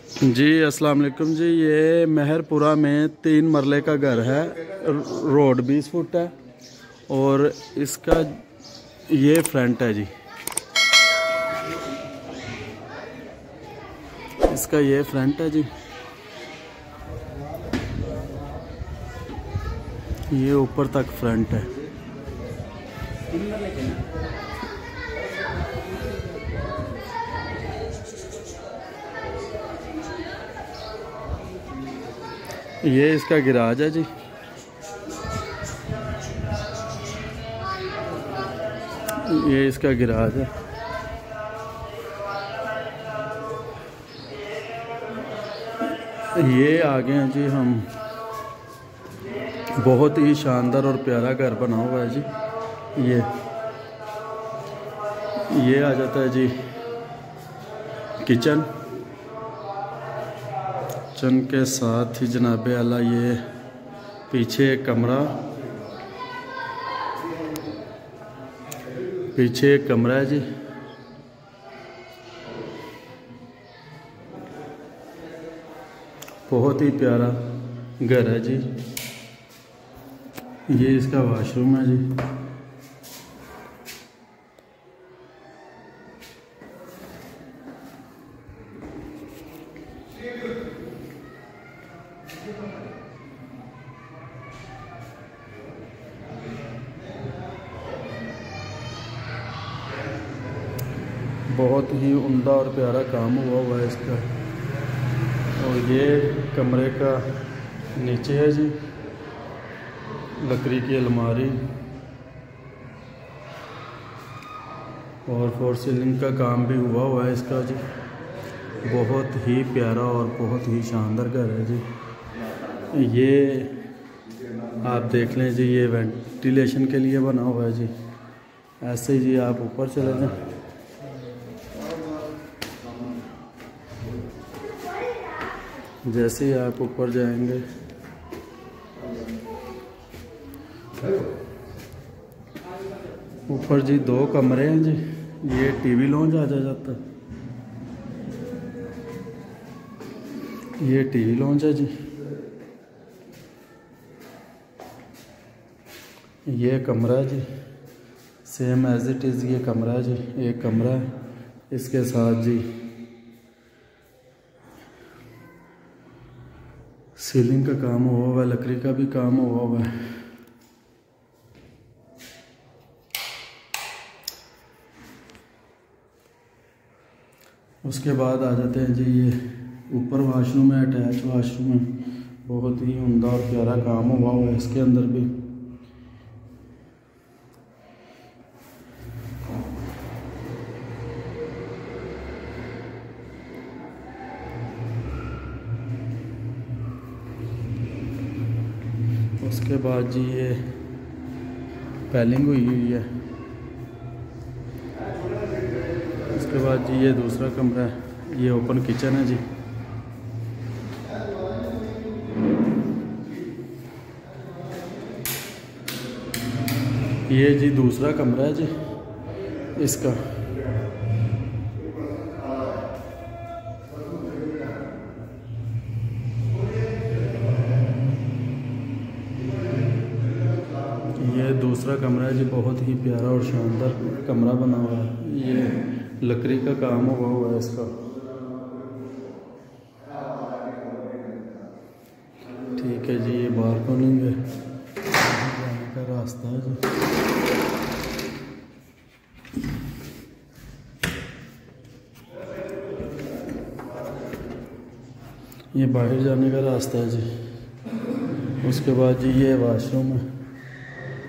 जी अस्सलाम वालेकुम जी। ये मेहरपुरा में 3 मरले का घर है। रोड 20 फुट है और इसका ये फ्रंट है जी। इसका ये फ्रंट है जी। ये ऊपर तक फ्रंट है। ये इसका गिराज है जी। ये इसका गिराज है। ये आगे हैं जी। हम बहुत ही शानदार और प्यारा घर बना हुआ है जी। ये आ जाता है जी किचन के साथ ही जनाबे आला ये पीछे एक कमरा है जी। बहुत ही प्यारा घर है जी। ये इसका वॉशरूम है जी। बहुत ही उम्दा और प्यारा काम हुआ है इसका। और ये कमरे का नीचे है जी लकड़ी की अलमारी और फोर सीलिंग का काम भी हुआ है इसका जी। बहुत ही प्यारा और बहुत ही शानदार घर है जी। ये आप देख लें जी। ये वेंटिलेशन के लिए बना हुआ है जी। ऐसे ही जी आप ऊपर चले जाएं। जैसे ही आप ऊपर जाएंगे ऊपर जी 2 कमरे हैं जी। ये टीवी लॉन्ज आ जाता है। ये टीवी लॉन्ज है जी। ये कमरा है जी। सेम एज इट इज़ ये कमरा है जी। एक कमरा है इसके साथ जी। सीलिंग का काम हुआ है, लकड़ी का भी काम हुआ है। उसके बाद आ जाते हैं जी। ये ऊपर वॉशरूम है, अटैच वॉशरूम है। बहुत ही उम्दा और प्यारा काम हुआ है इसके अंदर भी। उसके बाद जी ये पैलिंग हुई है। उसके बाद जी ये दूसरा कमरा है। ये ओपन किचन है जी। ये जी दूसरा कमरा है जी इसका। ये दूसरा कमरा है जी। बहुत ही प्यारा और शानदार कमरा बना हुआ है। ये लकड़ी का काम हुआ है इसका। ठीक है जी। ये बालकनी है, जाने का रास्ता है जी। ये बाहर जाने का रास्ता है जी। उसके बाद जी ये वॉशरूम है।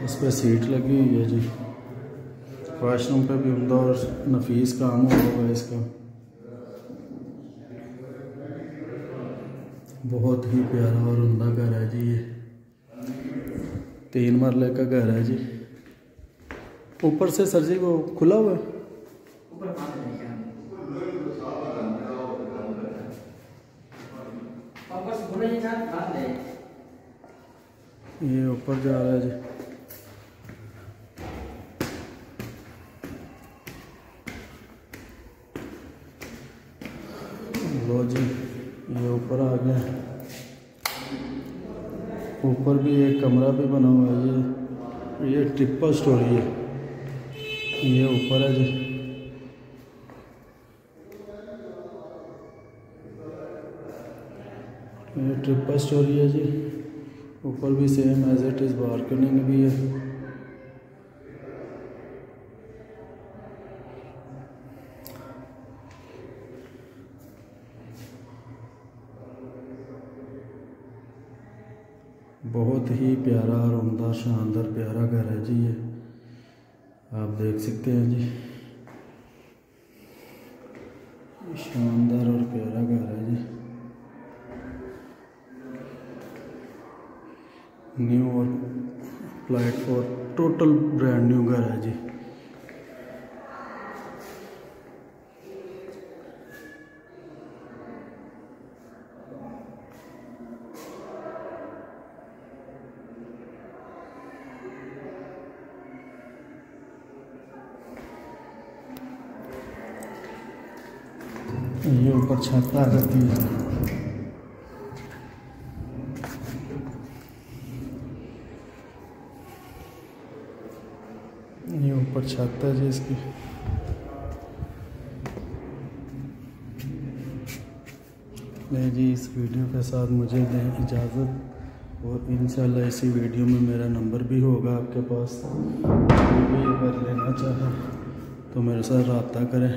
इस पर सीट लगी हुई है जी। वॉशरूम पे भी उम्दा और नफीस काम हुआ है इसका। बहुत ही प्यारा और उम्दा घर है जी। ये 3 मरले का घर है जी। ऊपर से सर जी वो खुला हुआ है। ये ऊपर जा रहा है जी। लो जी। ये ऊपर आ गया, ऊपर भी एक कमरा भी बना हुआ है। ये ट्रिपल स्टोरी है, ये ऊपर है जी। ये ट्रिपल स्टोरी है जी। ऊपर भी same as it is balcony भी है। बहुत ही प्यारा और उम्दा शानदार प्यारा घर है जी। ये आप देख सकते हैं जी, शानदार और प्यारा घर है जी। न्यू और applied for total brand new घर है जी। ये ऊपर छत आ जाती है। ये ऊपर छत है जी इसकी। ले जी, इस वीडियो के साथ मुझे दें इजाज़त, और इंशाल्लाह इसी वीडियो में मेरा नंबर भी होगा आपके पास। कोई भी अगर लेना चाहे तो मेरे साथ रब्ता करें।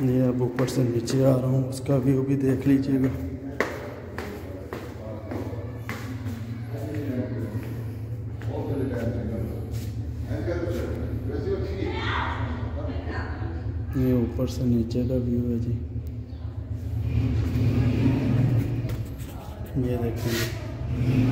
ये अब ऊपर से नीचे आ रहा हूँ, उसका व्यू भी देख लीजिएगा। ये ऊपर से नीचे का व्यू है जी। ये देखिए।